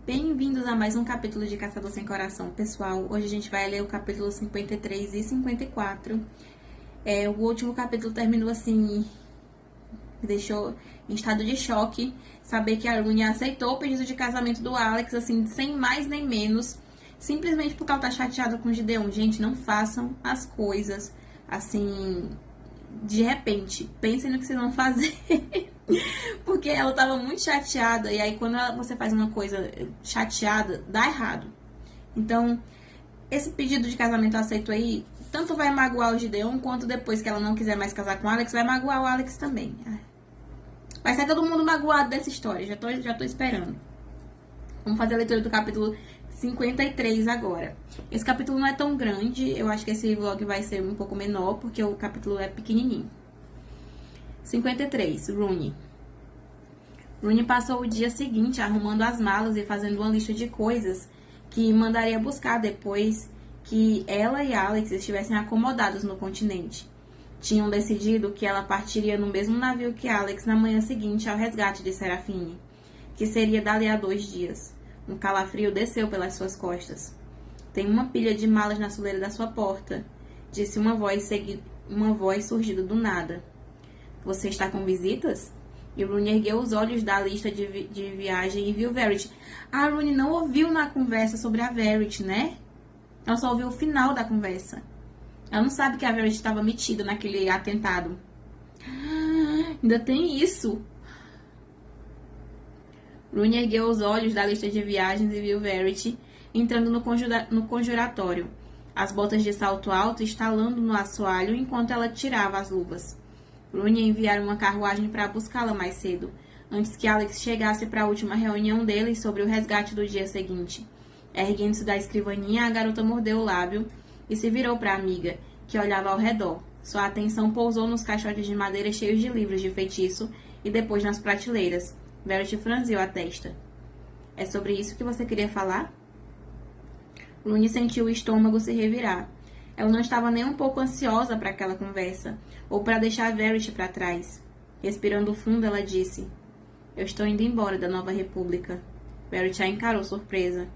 Bem-vindos a mais um capítulo de Caçador Sem Coração, pessoal. Hoje a gente vai ler o capítulo 53 e 54. O último capítulo terminou assim, me deixou em estado de choque. Saber que a Rooney aceitou o pedido de casamento do Alex, assim, sem mais nem menos, simplesmente porque ela tá chateada com o Gideon. Gente, não façam as coisas assim, de repente. Pensem no que vocês vão fazer. Porque ela tava muito chateada. E aí quando você faz uma coisa chateada, dá errado. Então, esse pedido de casamento aceito aí, tanto vai magoar o Gideon, quanto depois que ela não quiser mais casar com o Alex, vai magoar o Alex também. Vai sair todo mundo magoado dessa história. Já tô esperando. Vamos fazer a leitura do capítulo 53 agora. Esse capítulo não é tão grande. Eu acho que esse vlog vai ser um pouco menor, porque o capítulo é pequenininho. 53. Rooney. Rooney passou o dia seguinte arrumando as malas e fazendo uma lista de coisas que mandaria buscar depois que ela e Alex estivessem acomodados no continente. Tinham decidido que ela partiria no mesmo navio que Alex na manhã seguinte ao resgate de Serafine, que seria dali a 2 dias. Um calafrio desceu pelas suas costas. Tem uma pilha de malas na soleira da sua porta, disse uma voz surgida do nada. Você está com visitas? E Rooney ergueu os olhos da lista de viagem e viu Verity. A Rooney não ouviu na conversa sobre a Verity, né? Ela só ouviu o final da conversa. Ela não sabe que a Verity estava metida naquele atentado. Ainda tem isso. Rooney ergueu os olhos da lista de viagens e viu Verity entrando no conjuratório, as botas de salto alto estalando no assoalho enquanto ela tirava as luvas. Rooney enviara uma carruagem para buscá-la mais cedo, antes que Alex chegasse para a última reunião deles sobre o resgate do dia seguinte. Erguendo-se da escrivaninha, a garota mordeu o lábio e se virou para a amiga, que olhava ao redor. Sua atenção pousou nos caixotes de madeira cheios de livros de feitiço e depois nas prateleiras. Verity franziu a testa. É sobre isso que você queria falar? Rooney sentiu o estômago se revirar. Ela não estava nem um pouco ansiosa para aquela conversa, ou para deixar Verity para trás. Respirando fundo, ela disse: Eu estou indo embora da Nova República. Verity a encarou surpresa.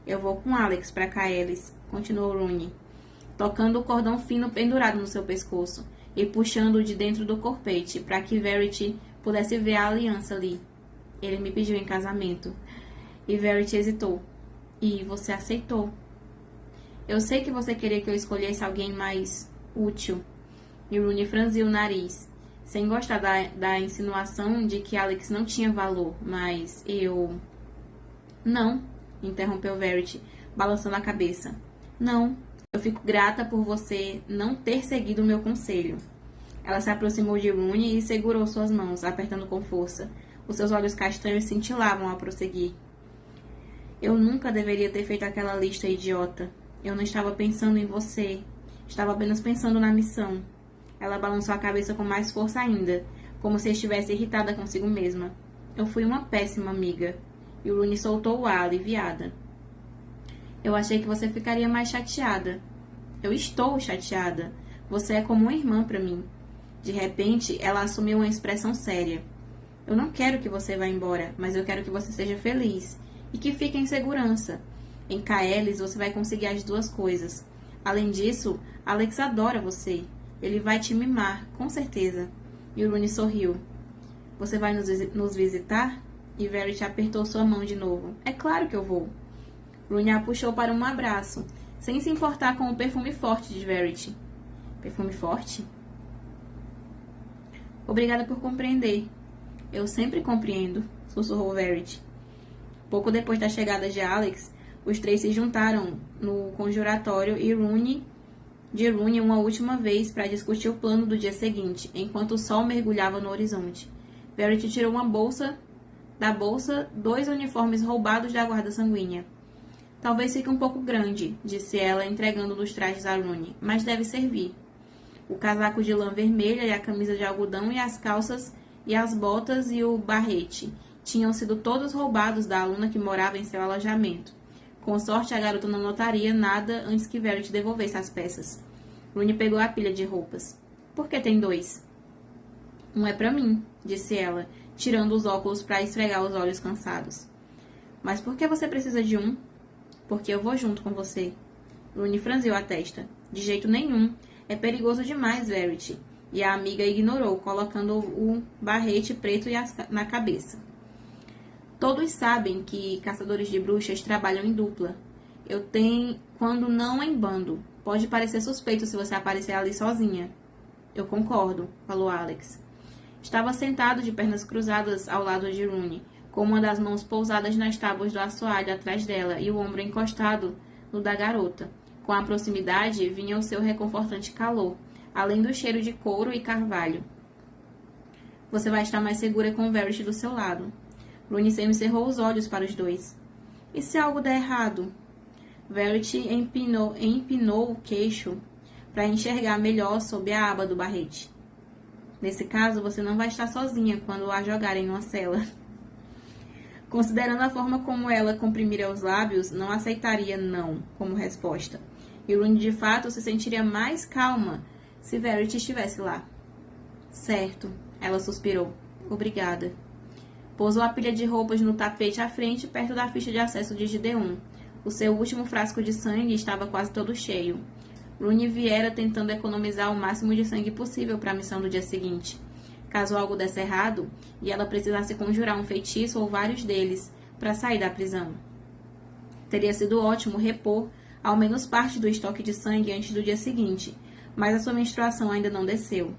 Eu vou com Alex para Caelis, continuou Rooney, tocando o cordão fino pendurado no seu pescoço e puxando-o de dentro do corpete para que Verity pudesse ver a aliança ali. Ele me pediu em casamento. E Verity hesitou. E você aceitou. Eu sei que você queria que eu escolhesse alguém mais útil. E Rooney franziu o nariz, sem gostar da insinuação de que Alex não tinha valor, mas eu... Não, interrompeu Verity, balançando a cabeça. Não, eu fico grata por você não ter seguido o meu conselho. Ela se aproximou de Rooney e segurou suas mãos, apertando com força. Os seus olhos castanhos cintilavam ao prosseguir. Eu nunca deveria ter feito aquela lista idiota. Eu não estava pensando em você. Estava apenas pensando na missão. Ela balançou a cabeça com mais força ainda, como se estivesse irritada consigo mesma. Eu fui uma péssima amiga. E Rooney soltou o ar, aliviada. Eu achei que você ficaria mais chateada. Eu estou chateada. Você é como uma irmã para mim. De repente, ela assumiu uma expressão séria. Eu não quero que você vá embora, mas eu quero que você seja feliz e que fique em segurança. Em Caelis, você vai conseguir as duas coisas. Além disso, Alex adora você. Ele vai te mimar, com certeza. E Rooney sorriu. Você vai nos visitar? E Verity apertou sua mão de novo. É claro que eu vou. Rooney a puxou para um abraço, sem se importar com o perfume forte de Verity. Perfume forte? Obrigada por compreender. Eu sempre compreendo, sussurrou Verity. Pouco depois da chegada de Alex, os três se juntaram no conjuratório e Rooney uma última vez para discutir o plano do dia seguinte, enquanto o sol mergulhava no horizonte. Verity tirou da bolsa 2 uniformes roubados da guarda sanguínea. Talvez fique um pouco grande, disse ela, entregando os trajes a Rooney, mas deve servir. O casaco de lã vermelha e a camisa de algodão e as calças e as botas e o barrete tinham sido todos roubados da aluna que morava em seu alojamento. Com sorte, a garota não notaria nada antes que Verity devolvesse as peças. Rooney pegou a pilha de roupas. Por que tem 2? Um é para mim, disse ela, tirando os óculos para esfregar os olhos cansados. Mas por que você precisa de um? Porque eu vou junto com você. Rooney franziu a testa. De jeito nenhum. É perigoso demais, Verity. E a amiga ignorou, colocando o barrete preto na cabeça. Todos sabem que caçadores de bruxas trabalham em dupla. Quando não em bando. Pode parecer suspeito se você aparecer ali sozinha. Eu concordo, falou Alex. Estava sentado de pernas cruzadas ao lado de Rooney, com uma das mãos pousadas nas tábuas do assoalho atrás dela e o ombro encostado no da garota. Com a proximidade vinha o seu reconfortante calor, além do cheiro de couro e carvalho. Você vai estar mais segura com o Verity do seu lado. Rooney cerrou os olhos para os dois. E se algo der errado? Verity empinou o queixo para enxergar melhor sob a aba do barrete. Nesse caso, você não vai estar sozinha quando a jogarem numa cela. Considerando a forma como ela comprimira os lábios, não aceitaria não como resposta. E Rooney, de fato, se sentiria mais calma se Verity estivesse lá. Certo, ela suspirou. Obrigada. Pousou a pilha de roupas no tapete à frente, perto da ficha de acesso de Gideon. O seu último frasco de sangue estava quase todo cheio. Rooney viera tentando economizar o máximo de sangue possível para a missão do dia seguinte. Caso algo desse errado, e ela precisasse conjurar um feitiço ou vários deles para sair da prisão. Teria sido ótimo repor ao menos parte do estoque de sangue antes do dia seguinte, mas a sua menstruação ainda não desceu.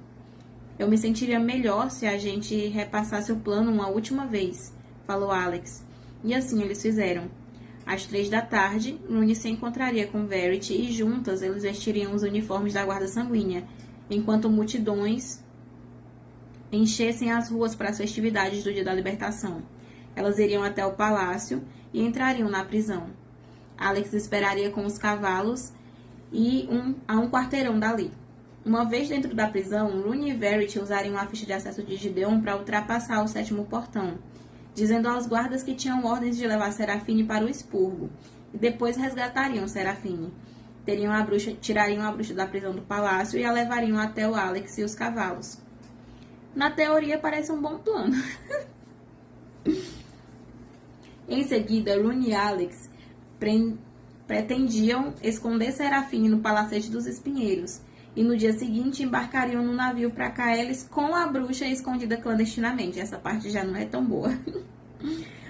Eu me sentiria melhor se a gente repassasse o plano uma última vez, falou Alex. E assim eles fizeram. Às 3 da tarde, Rooney se encontraria com Verity e juntas eles vestiriam os uniformes da Guarda Sanguínea, enquanto multidões enchessem as ruas para as festividades do Dia da Libertação. Elas iriam até o palácio e entrariam na prisão. Alex esperaria com os cavalos a um quarteirão dali. Uma vez dentro da prisão, Rooney e Verity usariam a ficha de acesso de Gideon para ultrapassar o 7º portão, dizendo aos guardas que tinham ordens de levar Serafine para o expurgo, e depois resgatariam Serafine. Tirariam a bruxa da prisão do palácio e a levariam até o Alex e os cavalos. Na teoria, parece um bom plano. Em seguida, Rooney e Alex pretendiam esconder Serafine no Palacete dos Espinheiros, e no dia seguinte embarcariam no navio para Caelis com a bruxa escondida clandestinamente. Essa parte já não é tão boa.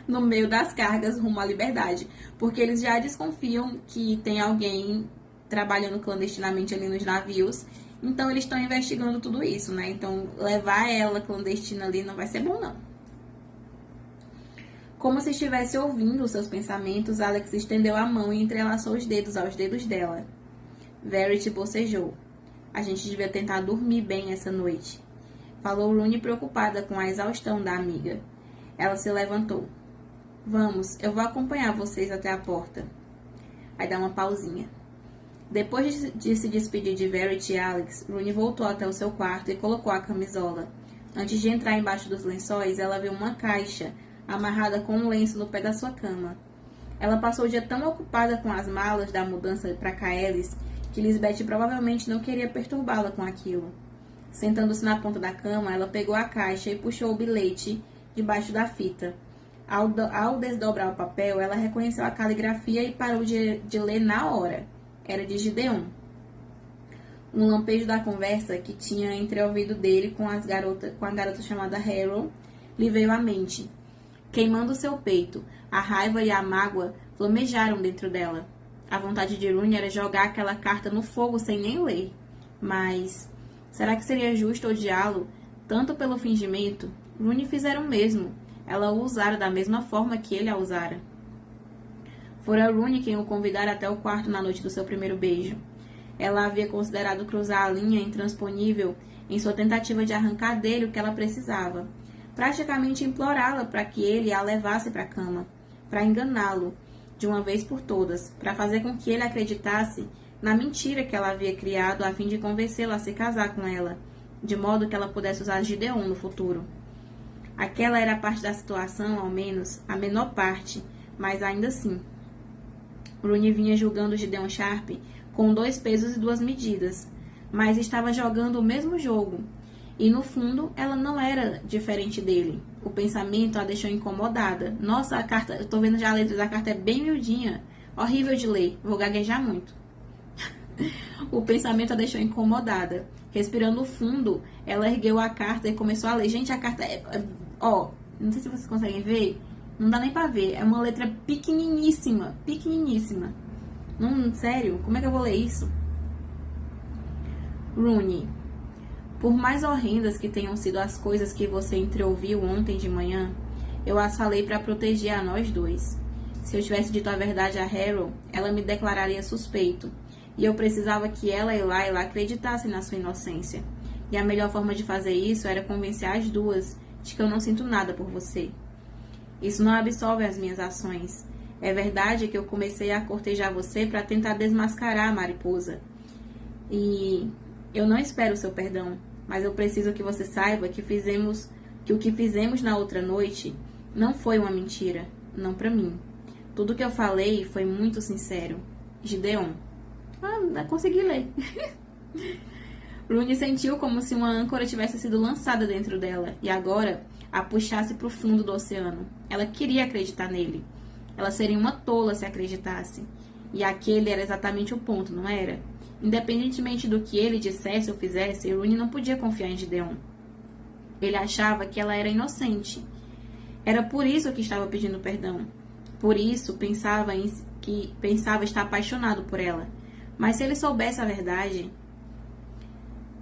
No meio das cargas rumo à liberdade, porque eles já desconfiam que tem alguém trabalhando clandestinamente ali nos navios, então eles estão investigando tudo isso, né? Então levar ela clandestina ali não vai ser bom, não. Como se estivesse ouvindo os seus pensamentos, Alex estendeu a mão e entrelaçou os dedos aos dedos dela. Verity bocejou. A gente devia tentar dormir bem essa noite, falou Rooney preocupada com a exaustão da amiga. Ela se levantou. Vamos, eu vou acompanhar vocês até a porta. Aí dá uma pausinha. Depois de se despedir de Verity e Alex, Rooney voltou até o seu quarto e colocou a camisola. Antes de entrar embaixo dos lençóis, ela viu uma caixa amarrada com um lenço no pé da sua cama. Ela passou o dia tão ocupada com as malas da mudança para Caelis que Lisbeth provavelmente não queria perturbá-la com aquilo. Sentando-se na ponta da cama, ela pegou a caixa e puxou o bilhete debaixo da fita. Ao desdobrar o papel, ela reconheceu a caligrafia e parou de ler na hora. Era de Gideon. Um lampejo da conversa que tinha entreouvido dele com a garota chamada Harold lhe veio à mente. Queimando seu peito, a raiva e a mágoa flamejaram dentro dela. A vontade de Rooney era jogar aquela carta no fogo sem nem ler. Mas, será que seria justo odiá-lo, tanto pelo fingimento? Rooney fizera o mesmo. Ela o usara da mesma forma que ele a usara. Fora Rooney quem o convidara até o quarto na noite do seu primeiro beijo. Ela havia considerado cruzar a linha intransponível em sua tentativa de arrancar dele o que ela precisava. Praticamente implorá-la para que ele a levasse para a cama, para enganá-lo, de uma vez por todas, para fazer com que ele acreditasse na mentira que ela havia criado a fim de convencê-la a se casar com ela, de modo que ela pudesse usar Gideon no futuro. Aquela era a parte da situação, ao menos, a menor parte, mas ainda assim. Rooney vinha julgando Gideon Sharp com 2 pesos e 2 medidas, mas estava jogando o mesmo jogo, e no fundo ela não era diferente dele. O pensamento a deixou incomodada. Nossa, a carta, eu tô vendo já a letra da carta, é bem miudinha. Horrível de ler, vou gaguejar muito. O pensamento a deixou incomodada. Respirando fundo, ela ergueu a carta e começou a ler. Gente, a carta ó, não sei se vocês conseguem ver. Não dá nem pra ver. É uma letra pequeniníssima. Pequeniníssima. Não, sério? Como é que eu vou ler isso? Rooney. Por mais horrendas que tenham sido as coisas que você entreouviu ontem de manhã, eu as falei para proteger a nós dois. Se eu tivesse dito a verdade a Harold, ela me declararia suspeito. E eu precisava que ela e Layla acreditassem na sua inocência. E a melhor forma de fazer isso era convencer as duas de que eu não sinto nada por você. Isso não absolve as minhas ações. É verdade que eu comecei a cortejar você para tentar desmascarar a mariposa. E eu não espero o seu perdão, mas eu preciso que você saiba que o que fizemos na outra noite não foi uma mentira, não para mim. Tudo que eu falei foi muito sincero. Gideon. Consegui ler. Rooney sentiu como se uma âncora tivesse sido lançada dentro dela e agora a puxasse para o fundo do oceano. Ela queria acreditar nele. Ela seria uma tola se acreditasse. E aquele era exatamente o ponto, não era? Independentemente do que ele dissesse ou fizesse, Rooney não podia confiar em Gideon. Ele achava que ela era inocente. Era por isso que estava pedindo perdão. Por isso pensava estar apaixonado por ela. Mas se ele soubesse a verdade,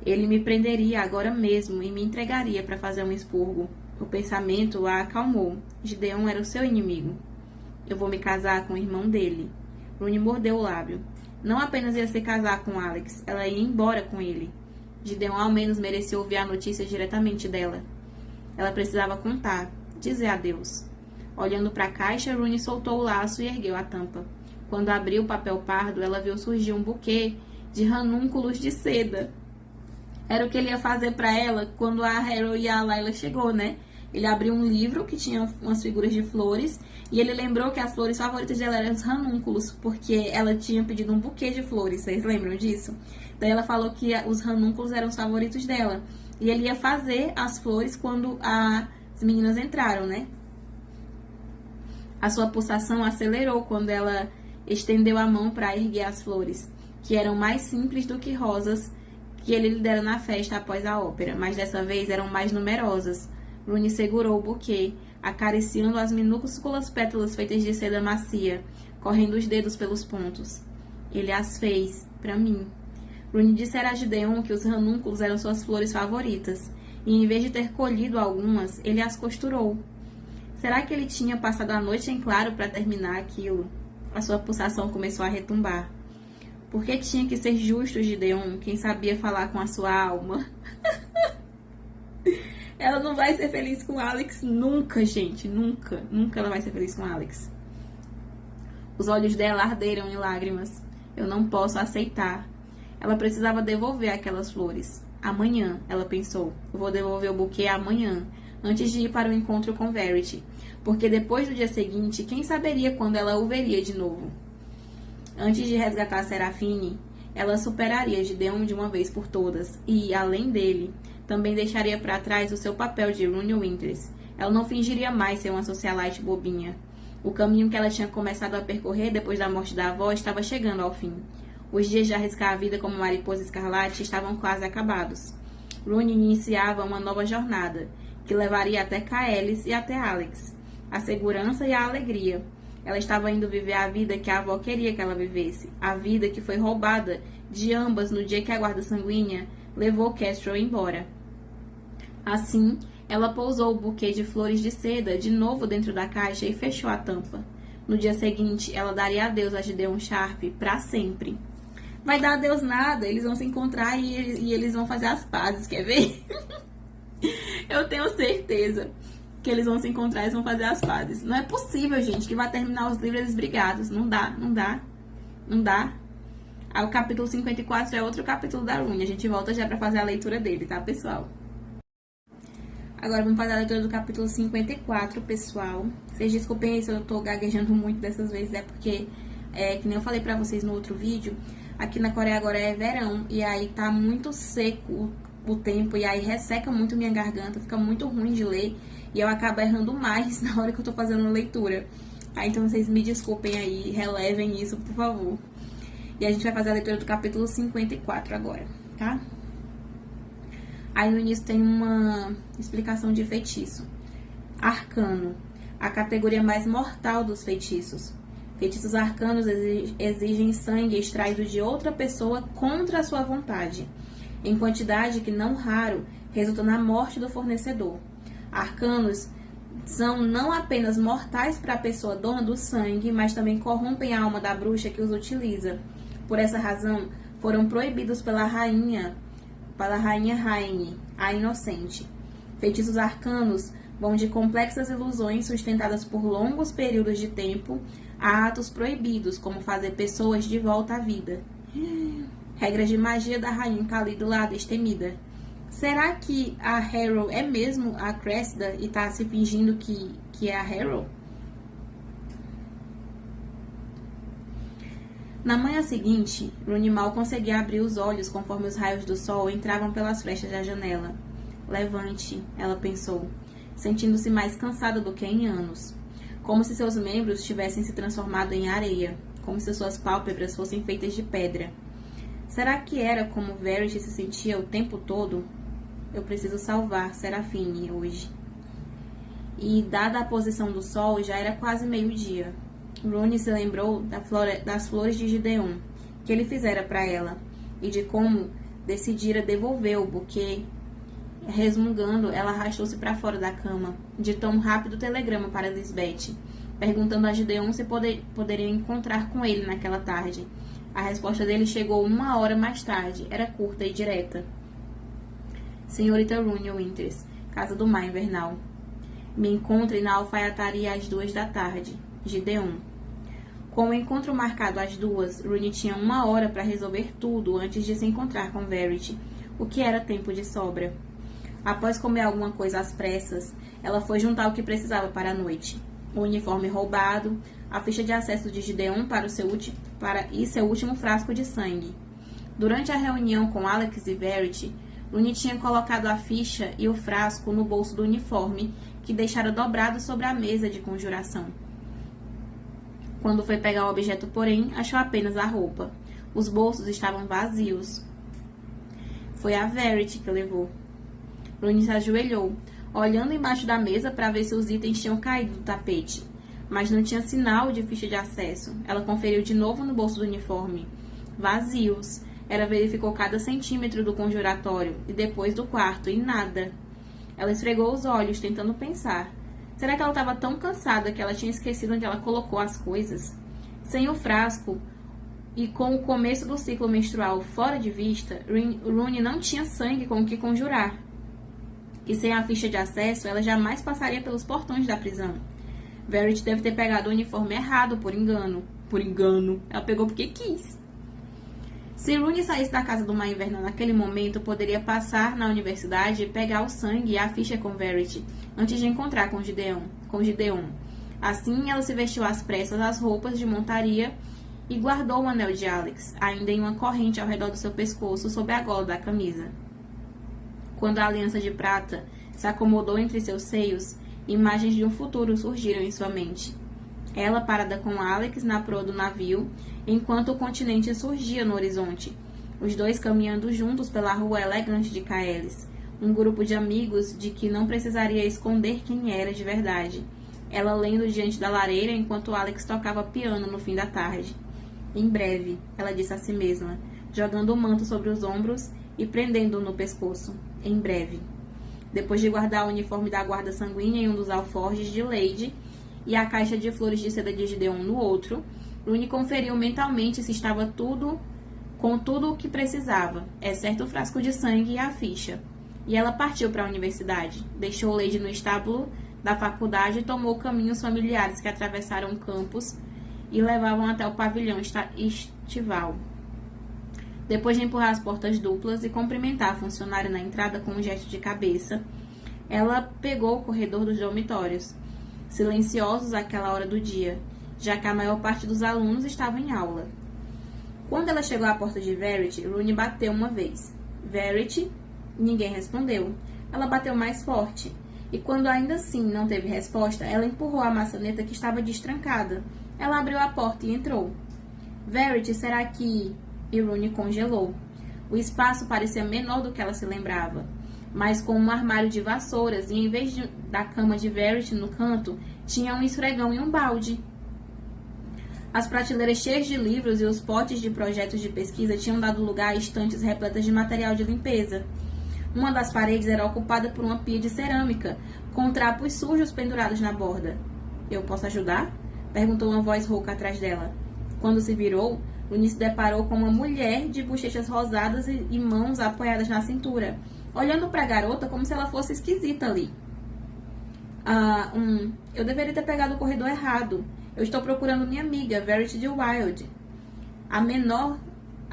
ele me prenderia agora mesmo e me entregaria para fazer um expurgo. O pensamento a acalmou. Gideon era o seu inimigo. Eu vou me casar com o irmão dele. Rooney mordeu o lábio. Não apenas ia se casar com Alex, ela ia embora com ele. Gideon ao menos merecia ouvir a notícia diretamente dela. Ela precisava contar, dizer adeus. Olhando para a caixa, Rooney soltou o laço e ergueu a tampa. Quando abriu o papel pardo, ela viu surgir um buquê de ranúnculos de seda. Era o que ele ia fazer para ela quando a Harold e a Layla chegou, né? Ele abriu um livro que tinha umas figuras de flores e ele lembrou que as flores favoritas dela eram os ranúnculos, porque ela tinha pedido um buquê de flores, vocês lembram disso? Daí ela falou que os ranúnculos eram os favoritos dela. E ele ia fazer as flores quando as meninas entraram, né? A sua pulsação acelerou quando ela estendeu a mão para erguer as flores, que eram mais simples do que rosas que ele lhe dera na festa após a ópera, mas dessa vez eram mais numerosas. Rooney segurou o buquê, acariciando as minúsculas pétalas feitas de seda macia, correndo os dedos pelos pontos. Ele as fez, para mim. Rooney dissera a Gideon que os ranúnculos eram suas flores favoritas, e em vez de ter colhido algumas, ele as costurou. Será que ele tinha passado a noite em claro para terminar aquilo? A sua pulsação começou a retumbar. Por que tinha que ser justo, Gideon, quem sabia falar com a sua alma? Ela não vai ser feliz com Alex nunca, gente. Nunca. Nunca ela vai ser feliz com Alex. Os olhos dela arderam em lágrimas. Eu não posso aceitar. Ela precisava devolver aquelas flores. Amanhã, ela pensou. Eu vou devolver o buquê amanhã, antes de ir para o encontro com Verity. Porque depois do dia seguinte, quem saberia quando ela o veria de novo? Antes de resgatar Serafine, ela superaria Gideon de uma vez por todas. E, além dele, também deixaria para trás o seu papel de Rooney Winters. Ela não fingiria mais ser uma socialite bobinha. O caminho que ela tinha começado a percorrer depois da morte da avó estava chegando ao fim. Os dias de arriscar a vida como mariposa escarlate estavam quase acabados. Rooney iniciava uma nova jornada, que levaria até Kaelis e até Alex. A segurança e a alegria. Ela estava indo viver a vida que a avó queria que ela vivesse. A vida que foi roubada de ambas no dia que a guarda sanguínea levou Kestrel embora. Assim, ela pousou o buquê de flores de seda de novo dentro da caixa e fechou a tampa. No dia seguinte, ela daria adeus a Gideon Sharp para sempre. Vai dar adeus nada, eles vão se encontrar e eles vão fazer as pazes, quer ver? Eu tenho certeza que eles vão se encontrar e eles vão fazer as pazes. Não é possível, gente, que vai terminar os livros brigados. Não dá, não dá, não dá. Aí o capítulo 54 é outro capítulo da Rooney. A gente volta já pra fazer a leitura dele, tá, pessoal? Agora vamos fazer a leitura do capítulo 54, pessoal. Vocês desculpem se eu tô gaguejando muito dessas vezes, é porque, que nem eu falei pra vocês no outro vídeo, aqui na Coreia agora é verão, e aí tá muito seco o tempo, e aí resseca muito minha garganta, fica muito ruim de ler, e eu acabo errando mais na hora que eu tô fazendo a leitura. Tá? Então vocês me desculpem aí, relevem isso, por favor. E a gente vai fazer a leitura do capítulo 54 agora, tá? Aí no início tem uma explicação de feitiço. Arcano, a categoria mais mortal dos feitiços. Feitiços arcanos exigem sangue extraído de outra pessoa contra a sua vontade, em quantidade que, não raro, resulta na morte do fornecedor. Arcanos são não apenas mortais para a pessoa dona do sangue, mas também corrompem a alma da bruxa que os utiliza. Por essa razão, foram proibidos pela rainha Raine, a Inocente. Feitiços arcanos vão de complexas ilusões sustentadas por longos períodos de tempo a atos proibidos, como fazer pessoas de volta à vida. Regras de magia da rainha Calídula a Destemida. Será que a Harrow é mesmo a Cressida e tá se fingindo que é a Harrow? Na manhã seguinte, Rooney mal conseguia abrir os olhos conforme os raios do sol entravam pelas frestas da janela. Levante, ela pensou, sentindo-se mais cansada do que em anos. Como se seus membros tivessem se transformado em areia, como se suas pálpebras fossem feitas de pedra. Será que era como Verity se sentia o tempo todo? Eu preciso salvar Serafine hoje. E, dada a posição do sol, já era quase meio-dia. Rooney se lembrou das flores de Gideon, que ele fizera para ela, e de como decidira devolver o buquê. Resmungando, ela arrastou-se para fora da cama, ditou um rápido telegrama para Lisbeth, perguntando a Gideon se poderia encontrar com ele naquela tarde. A resposta dele chegou 1 hora mais tarde, era curta e direta. Senhorita Rooney Winters, Casa do Mar Invernal. Me encontre na alfaiataria às 2 da tarde. Gideon. Com o encontro marcado às 2, Rooney tinha 1 hora para resolver tudo antes de se encontrar com Verity, o que era tempo de sobra. Após comer alguma coisa às pressas, ela foi juntar o que precisava para a noite. O uniforme roubado, a ficha de acesso de Gideon para seu último frasco de sangue. Durante a reunião com Alex e Verity, Rooney tinha colocado a ficha e o frasco no bolso do uniforme, que deixara dobrado sobre a mesa de conjuração. Quando foi pegar o objeto, porém, achou apenas a roupa. Os bolsos estavam vazios. Foi a Verity que levou. Rooney se ajoelhou, olhando embaixo da mesa para ver se os itens tinham caído do tapete. Mas não tinha sinal de ficha de acesso. Ela conferiu de novo no bolso do uniforme. Vazios. Ela verificou cada centímetro do conjuratório e depois do quarto, e nada. Ela esfregou os olhos, tentando pensar. Será que ela estava tão cansada que ela tinha esquecido onde ela colocou as coisas? Sem o frasco e com o começo do ciclo menstrual fora de vista, Rooney não tinha sangue com o que conjurar. E sem a ficha de acesso, ela jamais passaria pelos portões da prisão. Verity deve ter pegado o uniforme errado, por engano. Por engano. Ela pegou porque quis. Se Rooney saísse da Casa do Mar Invernal naquele momento, poderia passar na universidade e pegar o sangue e a ficha com Verity, antes de encontrar com Gideon. Assim, ela se vestiu às pressas as roupas de montaria e guardou o anel de Alex, ainda em uma corrente ao redor do seu pescoço, sob a gola da camisa. Quando a aliança de prata se acomodou entre seus seios, imagens de um futuro surgiram em sua mente. Ela parada com Alex na proa do navio, enquanto o continente surgia no horizonte. Os dois caminhando juntos pela rua elegante de Caelis. Um grupo de amigos de que não precisaria esconder quem era de verdade. Ela lendo diante da lareira enquanto Alex tocava piano no fim da tarde. Em breve, ela disse a si mesma, jogando o manto sobre os ombros e prendendo-o no pescoço. Em breve. Depois de guardar o uniforme da guarda sanguínea em um dos alforjes de Lady e a caixa de flores de seda de Gideon no outro, Rooney conferiu mentalmente se estava com tudo o que precisava, exceto o frasco de sangue e a ficha. E ela partiu para a universidade, deixou Lady no estábulo da faculdade e tomou caminhos familiares que atravessaram o campus e levavam até o pavilhão estival. Depois de empurrar as portas duplas e cumprimentar a funcionária na entrada com um gesto de cabeça, ela pegou o corredor dos dormitórios, silenciosos àquela hora do dia, já que a maior parte dos alunos estava em aula. Quando ela chegou à porta de Verity, Rooney bateu uma vez. Verity? Ninguém respondeu. Ela bateu mais forte. E quando ainda assim não teve resposta, ela empurrou a maçaneta que estava destrancada. Ela abriu a porta e entrou. Verity, será que... E Rooney congelou. O espaço parecia menor do que ela se lembrava, mas com um armário de vassouras, e em vez da cama de Verity no canto, tinha um esfregão e um balde. As prateleiras cheias de livros e os potes de projetos de pesquisa tinham dado lugar a estantes repletas de material de limpeza. Uma das paredes era ocupada por uma pia de cerâmica, com trapos sujos pendurados na borda. Eu posso ajudar? Perguntou uma voz rouca atrás dela. Quando se virou, Rooney se deparou com uma mulher de bochechas rosadas e mãos apoiadas na cintura, olhando para a garota como se ela fosse esquisita ali. Eu deveria ter pegado o corredor errado. Eu estou procurando minha amiga, Verity de Wilde. A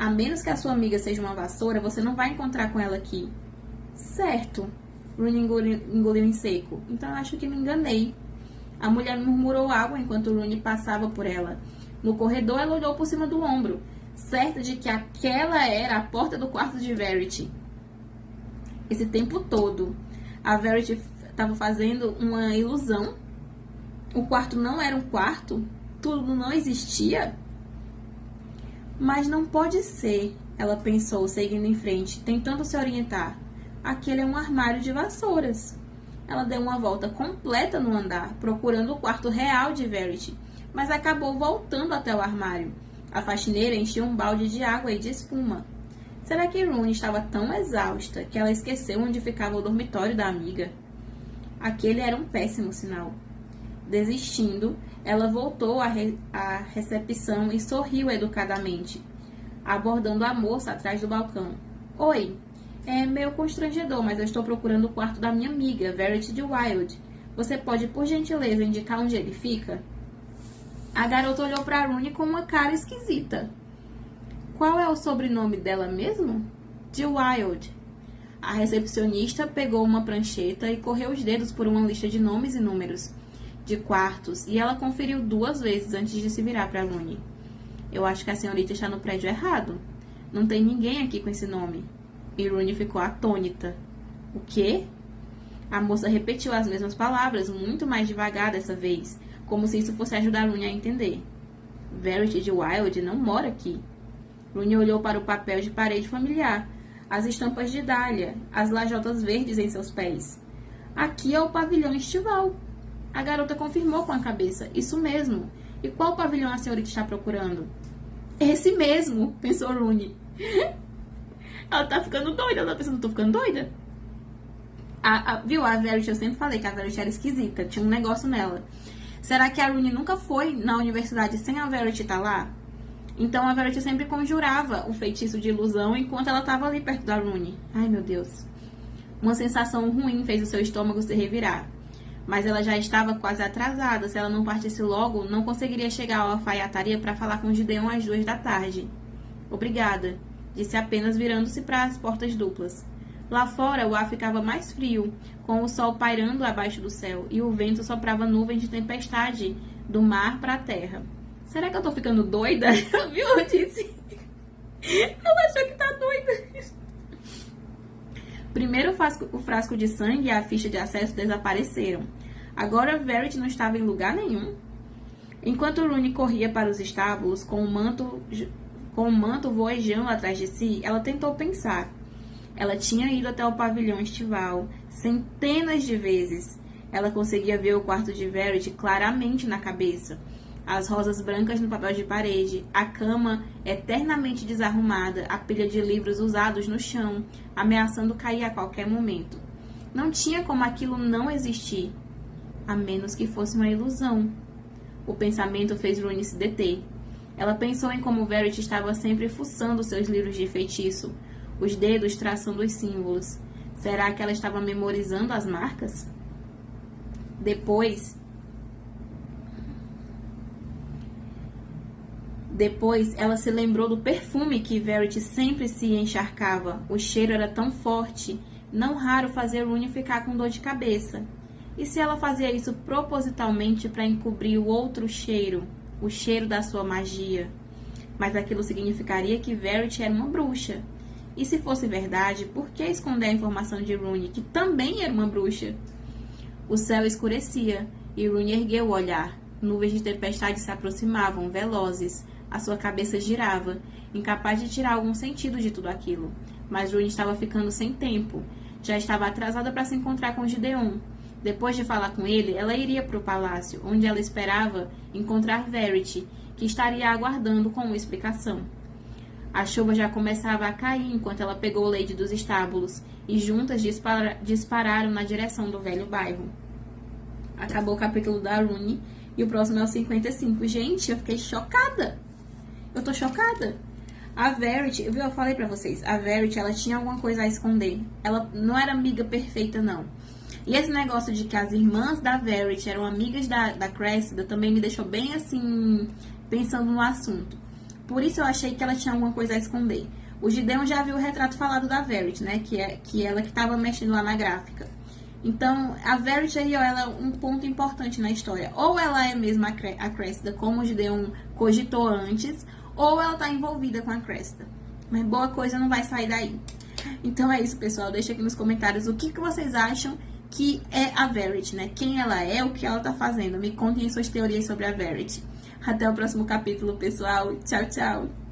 menos que a sua amiga seja uma vassoura, você não vai encontrar com ela aqui. Certo. Rooney engoliu em seco. Então eu acho que me enganei. A mulher murmurou algo enquanto Rooney passava por ela. No corredor, ela olhou por cima do ombro, certa de que aquela era a porta do quarto de Verity. Esse tempo todo, a Verity estava fazendo uma ilusão. O quarto não era um quarto? Tudo não existia? Mas não pode ser, ela pensou, seguindo em frente, tentando se orientar. Aquele é um armário de vassouras. Ela deu uma volta completa no andar, procurando o quarto real de Verity, mas acabou voltando até o armário. A faxineira encheu um balde de água e de espuma. Será que Rooney estava tão exausta que ela esqueceu onde ficava o dormitório da amiga? Aquele era um péssimo sinal. Desistindo, ela voltou à recepção e sorriu educadamente, abordando a moça atrás do balcão. Oi, é meio constrangedor, mas eu estou procurando o quarto da minha amiga, Verity de Wilde. Você pode, por gentileza, indicar onde ele fica? A garota olhou para Rooney com uma cara esquisita. Qual é o sobrenome dela mesmo? De Wilde. A recepcionista pegou uma prancheta e correu os dedos por uma lista de nomes e números de quartos, e ela conferiu 2 vezes antes de se virar para Rooney. Eu acho que a senhorita está no prédio errado. Não tem ninguém aqui com esse nome. E Rooney ficou atônita. O quê? A moça repetiu as mesmas palavras, muito mais devagar dessa vez, como se isso fosse ajudar Rooney a entender. Verity de Wilde não mora aqui. Rooney olhou para o papel de parede familiar, as estampas de dália, as lajotas verdes em seus pés. Aqui é o pavilhão estival. A garota confirmou com a cabeça. Isso mesmo. E qual pavilhão a senhorita está procurando? Esse mesmo, pensou Rooney. Ela tá ficando doida. Ela tá pensando, tô ficando doida? Viu, a Verity, eu sempre falei que a Verity era esquisita. Tinha um negócio nela. Será que a Rooney nunca foi na universidade sem a Verity estar lá? Então a Verity sempre conjurava o feitiço de ilusão enquanto ela estava ali perto da Rooney. Ai, meu Deus. Uma sensação ruim fez o seu estômago se revirar. Mas ela já estava quase atrasada. Se ela não partisse logo, não conseguiria chegar à alfaiataria para falar com o Gideon às 2 da tarde. Obrigada, disse apenas virando-se para as portas duplas. Lá fora, o ar ficava mais frio, com o sol pairando abaixo do céu, e o vento soprava nuvens de tempestade do mar para a terra. Será que eu tô ficando doida? Viu? Eu disse. Ela achou que tá doida. Primeiro o frasco de sangue e a ficha de acesso desapareceram. Agora Verity não estava em lugar nenhum. Enquanto Rooney corria para os estábulos com o manto voejando atrás de si, ela tentou pensar. Ela tinha ido até o pavilhão estival centenas de vezes. Ela conseguia ver o quarto de Verity claramente na cabeça. As rosas brancas no papel de parede, a cama eternamente desarrumada, a pilha de livros usados no chão, ameaçando cair a qualquer momento. Não tinha como aquilo não existir, a menos que fosse uma ilusão. O pensamento fez Rooney se deter. Ela pensou em como Verity estava sempre fuçando seus livros de feitiço, os dedos traçando os símbolos. Será que ela estava memorizando as marcas? Depois, ela se lembrou do perfume que Verity sempre se encharcava. O cheiro era tão forte, não raro fazer Rooney ficar com dor de cabeça. E se ela fazia isso propositalmente para encobrir o outro cheiro, o cheiro da sua magia? Mas aquilo significaria que Verity era uma bruxa. E se fosse verdade, por que esconder a informação de Rooney, que também era uma bruxa? O céu escurecia e Rooney ergueu o olhar. Nuvens de tempestade se aproximavam, velozes. A sua cabeça girava, incapaz de tirar algum sentido de tudo aquilo. Mas Rooney estava ficando sem tempo. Já estava atrasada para se encontrar com Gideon. Depois de falar com ele, ela iria para o palácio, onde ela esperava encontrar Verity, que estaria aguardando com uma explicação. A chuva já começava a cair enquanto ela pegou Lady dos estábulos e juntas dispararam na direção do velho bairro. Acabou o capítulo da Rooney e o próximo é o 55. Gente, eu fiquei chocada. Eu tô chocada. A Verity, eu falei pra vocês, a Verity, ela tinha alguma coisa a esconder. Ela não era amiga perfeita, não. E esse negócio de que as irmãs da Verity eram amigas da Cressida também me deixou bem assim, pensando no assunto. Por isso eu achei que ela tinha alguma coisa a esconder. O Gideon já viu o retrato falado da Verity, né? Que ela que estava mexendo lá na gráfica. Então, a Verity aí, ó, ela é um ponto importante na história. Ou ela é mesmo a Cressida, como o Gideon cogitou antes, ou ela tá envolvida com a Cressida. Mas boa coisa não vai sair daí. Então é isso, pessoal. Deixa aqui nos comentários o que vocês acham que é a Verity, né? Quem ela é, o que ela tá fazendo. Me contem suas teorias sobre a Verity. Até o próximo capítulo, pessoal. Tchau, tchau.